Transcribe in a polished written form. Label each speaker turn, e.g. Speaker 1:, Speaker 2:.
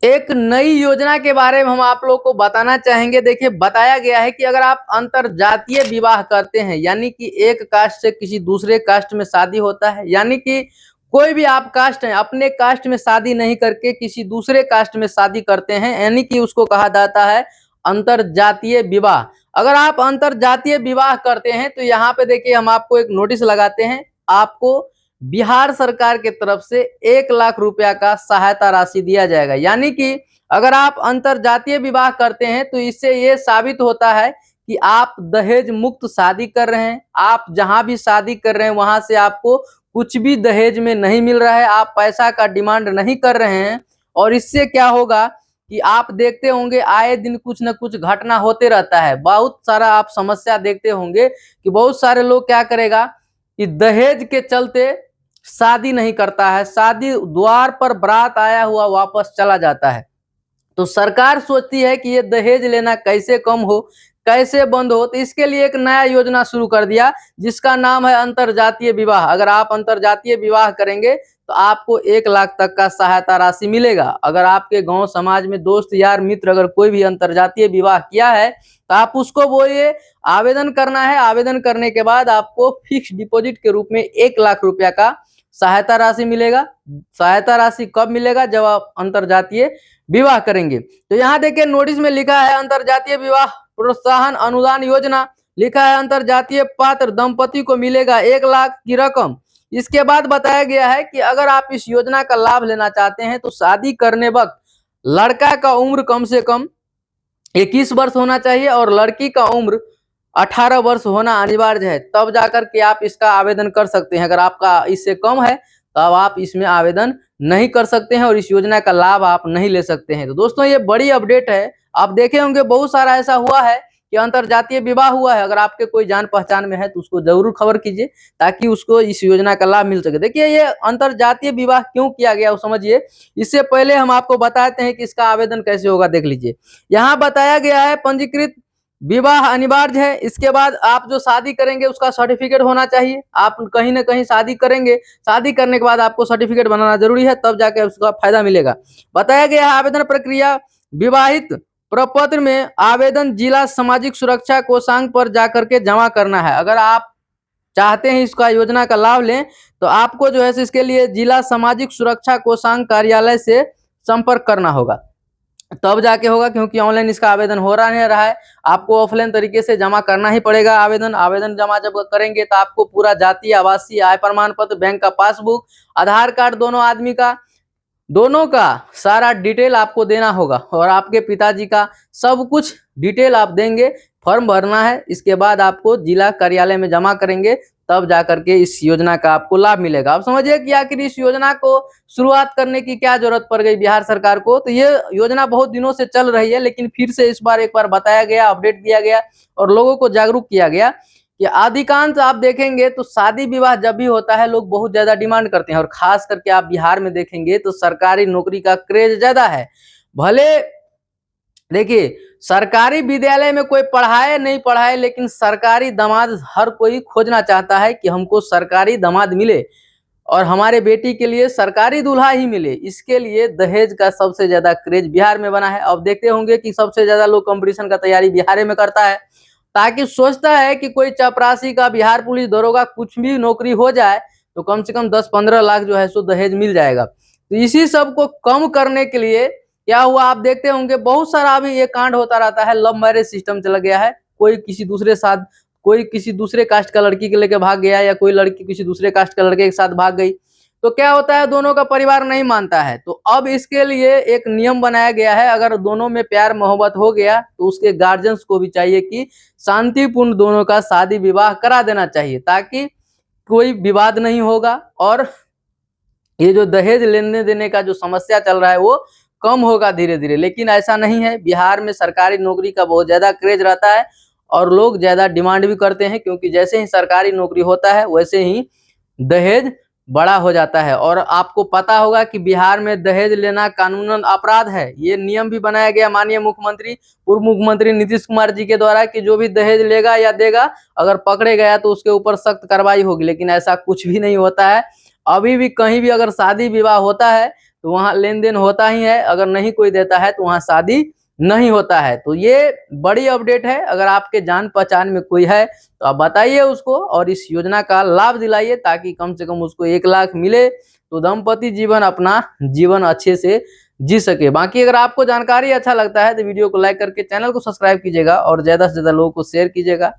Speaker 1: एक नई योजना के बारे में हम आप लोग को बताना चाहेंगे। देखिए, बताया गया है कि अगर आप अंतरजातीय विवाह करते हैं, यानी कि एक कास्ट से किसी दूसरे कास्ट में शादी होता है, यानी कि कोई भी आप कास्ट है, अपने कास्ट में शादी नहीं करके किसी दूसरे कास्ट में शादी करते हैं, यानी कि उसको कहा जाता है अंतरजातीय विवाह। अगर आप अंतरजातीय विवाह करते हैं तो यहाँ पे देखिए, हम आपको एक नोटिस लगाते हैं। आपको बिहार सरकार के तरफ से 1 लाख रुपया का सहायता राशि दिया जाएगा। यानी कि अगर आप अंतरजातीय विवाह करते हैं तो इससे ये साबित होता है कि आप दहेज मुक्त शादी कर रहे हैं। आप जहां भी शादी कर रहे हैं वहां से आपको कुछ भी दहेज में नहीं मिल रहा है, आप पैसा का डिमांड नहीं कर रहे हैं। और इससे क्या होगा कि आप देखते होंगे आए दिन कुछ न कुछ घटना होते रहता है। बहुत सारा आप समस्या देखते होंगे कि बहुत सारे लोग क्या करेगा कि दहेज के चलते शादी नहीं करता है, शादी द्वार पर बारात आया हुआ वापस चला जाता है। तो सरकार सोचती है कि ये दहेज लेना कैसे कम हो, कैसे बंद हो, तो इसके लिए एक नया योजना शुरू कर दिया जिसका नाम है अंतरजातीय विवाह। अगर आप अंतरजातीय विवाह करेंगे तो आपको 1 लाख तक का सहायता राशि मिलेगा। अगर आपके गांव समाज में दोस्त यार मित्र अगर कोई भी अंतरजातीय विवाह किया है तो आप उसको बोलिए, आवेदन करना है। आवेदन करने के बाद आपको फिक्स डिपॉजिट के रूप में 1 लाख रुपया का सहायता राशि मिलेगा। सहायता राशि कब मिलेगा? जब आप अंतरजातीय विवाह करेंगे। तो यहाँ देखिए नोटिस में लिखा है अंतरजातीय विवाह प्रोत्साहन अनुदान योजना, लिखा है अंतरजातीय पात्र दंपति को मिलेगा 1 लाख की रकम। इसके बाद बताया गया है कि अगर आप इस योजना का लाभ लेना चाहते हैं तो शादी करने वक्त लड़का का उम्र कम से कम 21 वर्ष होना चाहिए और लड़की का उम्र 18 वर्ष होना अनिवार्य है, तब जाकर के आप इसका आवेदन कर सकते हैं। अगर आपका इससे कम है तो आप इसमें आवेदन नहीं कर सकते हैं और इस योजना का लाभ आप नहीं ले सकते हैं। तो दोस्तों ये बड़ी अपडेट है। आप देखे होंगे बहुत सारा ऐसा हुआ है कि अंतरजातीय विवाह हुआ है। अगर आपके कोई जान पहचान में है तो उसको जरूर खबर कीजिए ताकि उसको इस योजना का लाभ मिल सके। देखिए ये अंतरजातीय विवाह क्यों किया गया वो समझिए। इससे पहले हम आपको बताते हैं कि इसका आवेदन कैसे होगा। देख लीजिए, यहाँ बताया गया है पंजीकृत विवाह अनिवार्य है। इसके बाद आप जो शादी करेंगे उसका सर्टिफिकेट होना चाहिए। आप कहीं ना कहीं शादी करेंगे, शादी करने के बाद आपको सर्टिफिकेट बनाना जरूरी है, तब जाके उसका फायदा मिलेगा। बताया गया है आवेदन प्रक्रिया, विवाहित प्रपत्र में आवेदन जिला सामाजिक सुरक्षा कोषांग पर जाकर के जमा करना है। अगर आप चाहते हैं इसका योजना का लाभ लें तो आपको जो है इसके लिए जिला सामाजिक सुरक्षा कोषांग कार्यालय से संपर्क करना होगा, तब जाके होगा, क्योंकि ऑनलाइन इसका आवेदन हो रहा नहीं रहा है। आपको ऑफलाइन तरीके से जमा करना ही पड़ेगा आवेदन। आवेदन जमा जब करेंगे तो आपको पूरा जातीय आवासीय आय प्रमाण पत्र, बैंक का पासबुक, आधार कार्ड दोनों आदमी का, दोनों का सारा डिटेल आपको देना होगा और आपके पिताजी का सब कुछ डिटेल आप देंगे। फॉर्म भरना है, इसके बाद आपको जिला कार्यालय में जमा करेंगे, तब जाकर के इस योजना का आपको लाभ मिलेगा। आप समझिए कि आखिर इस योजना को शुरुआत करने की क्या जरूरत पड़ गई बिहार सरकार को। तो ये योजना बहुत दिनों से चल रही है, लेकिन फिर से इस बार एक बार बताया गया, अपडेट दिया गया और लोगों को जागरूक किया गया कि अधिकांश आप देखेंगे तो शादी विवाह जब भी होता है लोग बहुत ज्यादा डिमांड करते हैं। और खास करके आप बिहार में देखेंगे तो सरकारी नौकरी का क्रेज ज्यादा है। भले देखिए सरकारी विद्यालय में कोई पढ़ाए नहीं पढ़ाए, लेकिन सरकारी दामाद हर कोई खोजना चाहता है कि हमको सरकारी दामाद मिले और हमारे बेटी के लिए सरकारी दूल्हा ही मिले। इसके लिए दहेज का सबसे ज्यादा क्रेज बिहार में बना है। अब देखते होंगे कि सबसे ज्यादा लोग कंपटीशन का तैयारी बिहार में करता है, ताकि सोचता है कि कोई चपरासी का, बिहार पुलिस दरोगा कुछ भी नौकरी हो जाए तो कम से कम 10-15 लाख जो है सो दहेज मिल जाएगा। तो इसी सब को कम करने के लिए क्या हुआ, आप देखते होंगे बहुत सारा अभी ये कांड होता रहता है। लव मैरिज सिस्टम चला गया है। कोई किसी दूसरे कास्ट का लड़की के लेके भाग गया या कोई लड़की किसी दूसरे कास्ट का लड़के के साथ भाग गई, तो क्या होता है दोनों का परिवार नहीं मानता है। तो अब इसके लिए एक नियम बनाया गया है, अगर दोनों में प्यार मोहब्बत हो गया तो उसके गार्जियंस को भी चाहिए कि शांतिपूर्ण दोनों का शादी विवाह करा देना चाहिए, ताकि कोई विवाद नहीं होगा और ये जो दहेज लेने देने का जो समस्या चल रहा है वो कम होगा धीरे धीरे। लेकिन ऐसा नहीं है, बिहार में सरकारी नौकरी का बहुत ज्यादा क्रेज रहता है और लोग ज्यादा डिमांड भी करते हैं, क्योंकि जैसे ही सरकारी नौकरी होता है वैसे ही दहेज बड़ा हो जाता है। और आपको पता होगा कि बिहार में दहेज लेना कानूनन अपराध है। ये नियम भी बनाया गया माननीय मुख्यमंत्री, पूर्व मुख्यमंत्री नीतीश कुमार जी के द्वारा कि जो भी दहेज लेगा या देगा अगर पकड़े गया तो उसके ऊपर सख्त कार्रवाई होगी। लेकिन ऐसा कुछ भी नहीं होता है। अभी भी कहीं भी अगर शादी विवाह होता है तो वहाँ लेन देन होता ही है, अगर नहीं कोई देता है तो वहाँ शादी नहीं होता है। तो ये बड़ी अपडेट है, अगर आपके जान पहचान में कोई है तो आप बताइए उसको और इस योजना का लाभ दिलाइए, ताकि कम से कम उसको 1 लाख मिले तो दंपति जीवन अपना जीवन अच्छे से जी सके। बाकी अगर आपको जानकारी अच्छा लगता है तो वीडियो को लाइक करके चैनल को सब्सक्राइब कीजिएगा और ज्यादा से ज्यादा लोगों को शेयर कीजिएगा।